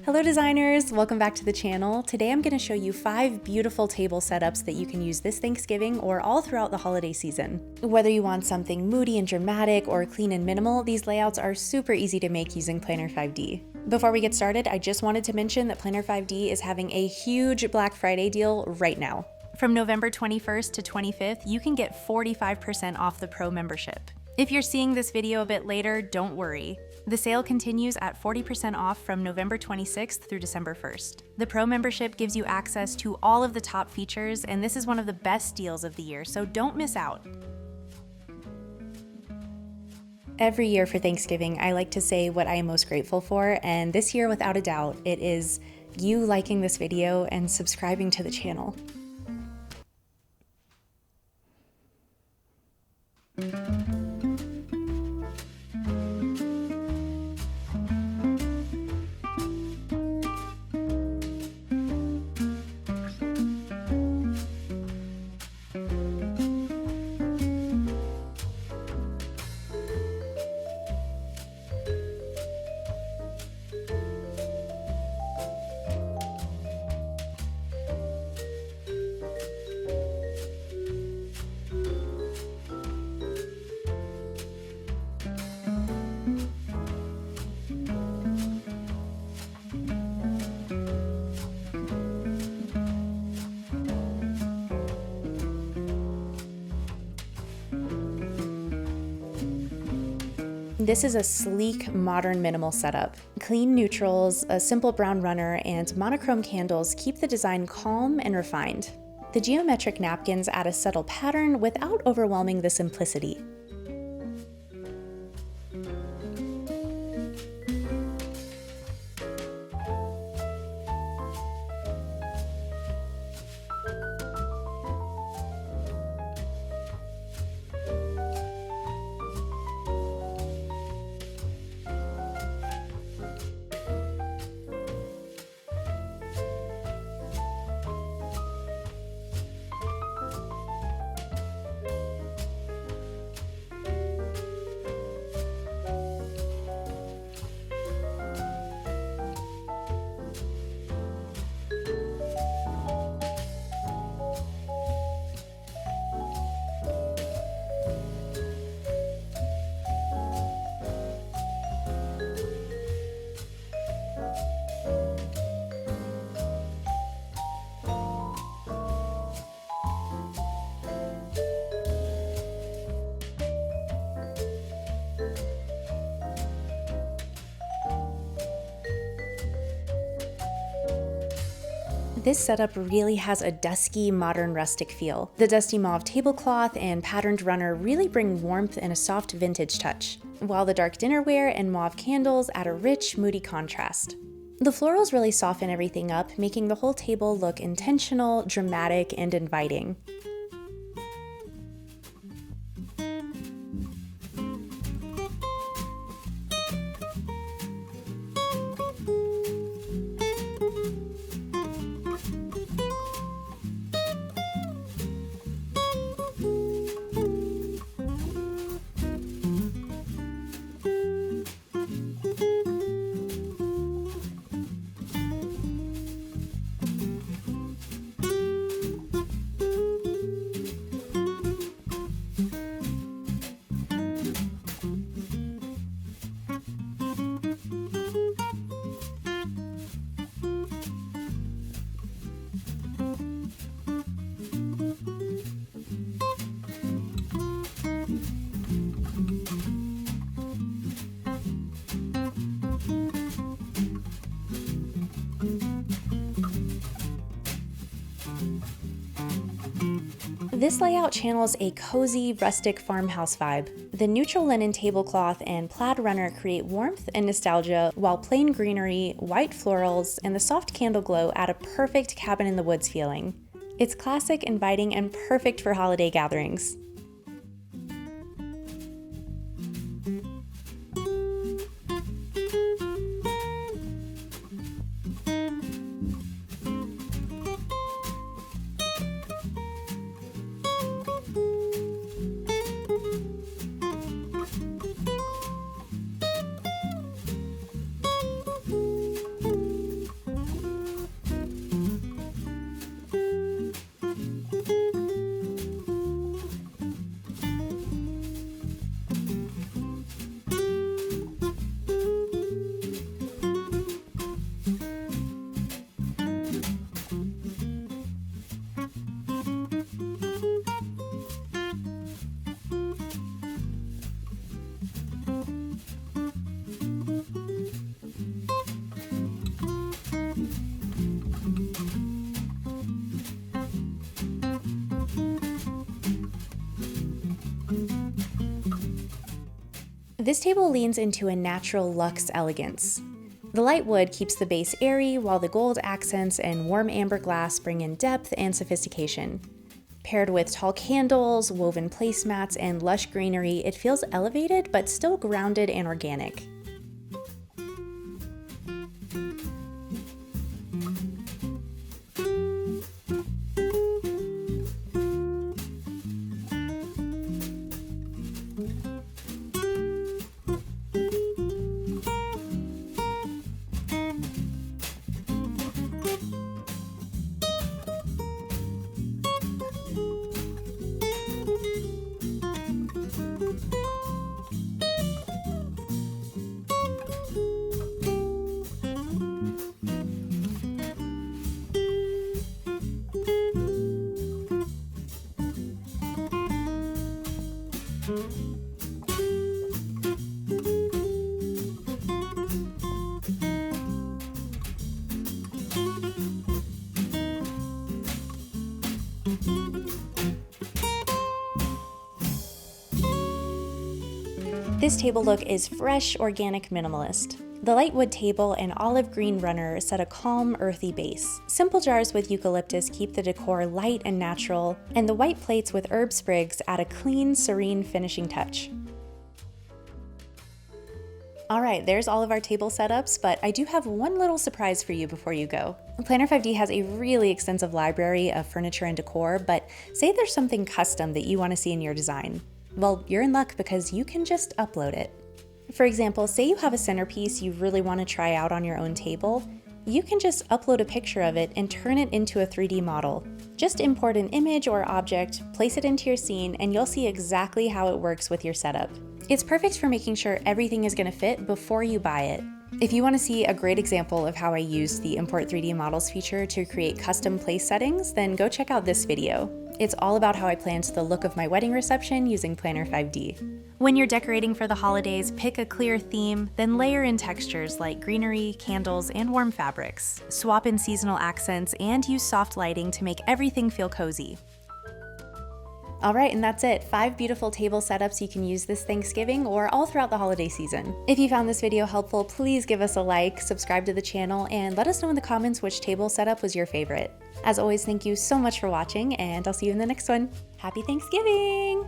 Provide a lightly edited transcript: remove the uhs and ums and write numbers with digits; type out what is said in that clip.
Hello designers, welcome back to the channel. Today I'm going to show you 5 beautiful table setups that you can use this Thanksgiving or all throughout the holiday season. Whether you want something moody and dramatic or clean and minimal, these layouts are super easy to make using Planner 5D. Before we get started, I just wanted to mention that Planner 5D is having a huge Black Friday deal right now. From November 21st to 25th, you can get 45% off the Pro membership. If you're seeing this video a bit later, don't worry. The sale continues at 40% off from November 26th through December 1st. The Pro membership gives you access to all of the top features, and this is one of the best deals of the year, so don't miss out. Every year for Thanksgiving, I like to say what I am most grateful for, and this year, without a doubt, it is you liking this video and subscribing to the channel. This is a sleek, modern, minimal setup. Clean neutrals, a simple brown runner, and monochrome candles keep the design calm and refined. The geometric napkins add a subtle pattern without overwhelming the simplicity. This setup really has a dusky, modern rustic feel. The dusty mauve tablecloth and patterned runner really bring warmth and a soft vintage touch, while the dark dinnerware and mauve candles add a rich, moody contrast. The florals really soften everything up, making the whole table look intentional, dramatic, and inviting. This layout channels a cozy, rustic farmhouse vibe. The neutral linen tablecloth and plaid runner create warmth and nostalgia, while plain greenery, white florals, and the soft candle glow add a perfect cabin in the woods feeling. It's classic, inviting, and perfect for holiday gatherings. This table leans into a natural luxe elegance. The light wood keeps the base airy, while the gold accents and warm amber glass bring in depth and sophistication. Paired with tall candles, woven placemats, and lush greenery, it feels elevated but still grounded and organic. This table look is fresh, organic, minimalist. The light wood table and olive green runner set a calm, earthy base. Simple jars with eucalyptus keep the decor light and natural, and the white plates with herb sprigs add a clean, serene finishing touch. Alright, there's all of our table setups, but I do have one little surprise for you before you go. Planner 5D has a really extensive library of furniture and decor, but say there's something custom that you want to see in your design. Well, you're in luck because you can just upload it. For example, say you have a centerpiece you really want to try out on your own table, you can just upload a picture of it and turn it into a 3D model. Just import an image or object, place it into your scene, and you'll see exactly how it works with your setup. It's perfect for making sure everything is going to fit before you buy it. If you want to see a great example of how I use the Import 3D Models feature to create custom place settings, then go check out this video. It's all about how I planned the look of my wedding reception using Planner 5D. When you're decorating for the holidays, pick a clear theme, then layer in textures like greenery, candles, and warm fabrics. Swap in seasonal accents and use soft lighting to make everything feel cozy. Alright, and that's it. 5 beautiful table setups you can use this Thanksgiving or all throughout the holiday season. If you found this video helpful, please give us a like, subscribe to the channel, and let us know in the comments which table setup was your favorite. As always, thank you so much for watching, and I'll see you in the next one. Happy Thanksgiving!